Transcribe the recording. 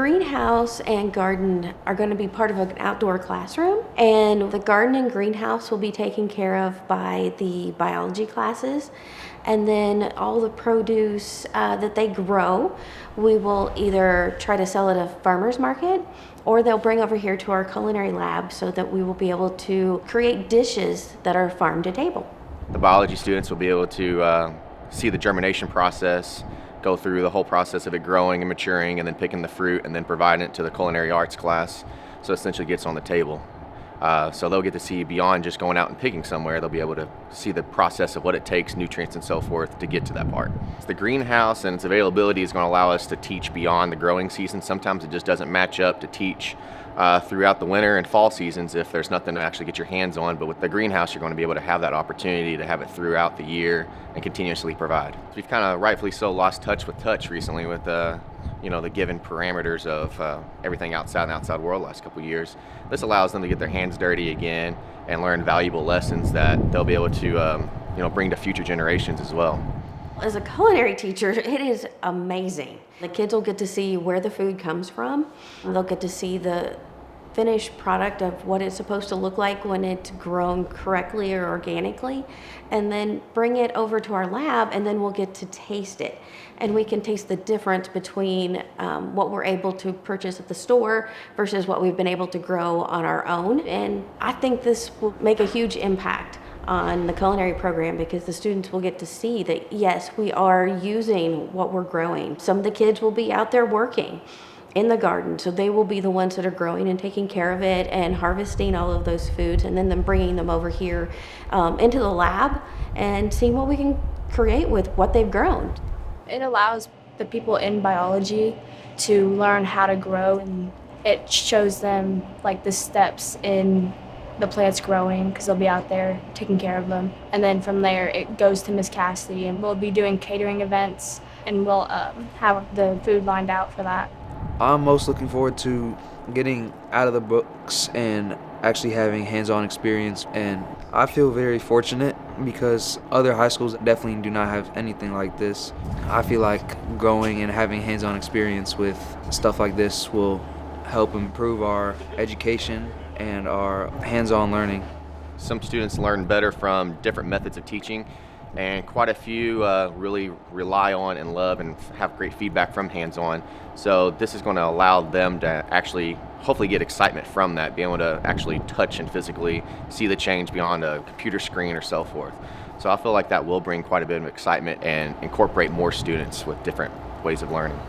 greenhouse and garden are going to be part of an outdoor classroom, and the garden and greenhouse will be taken care of by the biology classes. And then all the produce that they grow, we will either try to sell at a farmer's market, or they'll bring over here to our culinary lab so that we will be able to create dishes that are farm to table. The biology students will be able to see the germination process, go through the whole process of it growing and maturing, and then picking the fruit and then providing it to the culinary arts class, so it essentially gets on the table. So they'll get to see beyond just going out and picking somewhere. They'll be able to see the process of what it takes, nutrients and so forth, to get to that part. The greenhouse and its availability is going to allow us to teach beyond the growing season. Sometimes it just doesn't match up to teach throughout the winter and fall seasons if there's nothing to actually get your hands on. But with the greenhouse, you're going to be able to have that opportunity to have it throughout the year and continuously provide. We've kind of rightfully so lost touch with touch recently with the given parameters of everything outside world the last couple of years. This allows them to get their hands dirty again and learn valuable lessons that they'll be able to bring to future generations as well. As a culinary teacher, it is amazing. The kids will get to see where the food comes from. They'll get to see the finished product of what it's supposed to look like when it's grown correctly or organically, and then bring it over to our lab, and then we'll get to taste it. And we can taste the difference between what we're able to purchase at the store versus what we've been able to grow on our own. And I think this will make a huge impact on the culinary program, because the students will get to see that, yes, we are using what we're growing. Some of the kids will be out there working in the garden, so they will be the ones that are growing and taking care of it and harvesting all of those foods, and then bringing them over here into the lab and seeing what we can create with what they've grown. It allows the people in biology to learn how to grow, and it shows them like the steps in the plants growing, because they'll be out there taking care of them. And then from there it goes to Miss Cassidy, and we'll be doing catering events, and we'll have the food lined out for that. I'm most looking forward to getting out of the books and actually having hands-on experience, and I feel very fortunate because other high schools definitely do not have anything like this. I feel like going and having hands-on experience with stuff like this will help improve our education and our hands-on learning. Some students learn better from different methods of teaching, and quite a few really rely on and love and have great feedback from hands-on. So this is going to allow them to actually hopefully get excitement from that, being able to actually touch and physically see the change beyond a computer screen or so forth. So I feel like that will bring quite a bit of excitement and incorporate more students with different ways of learning.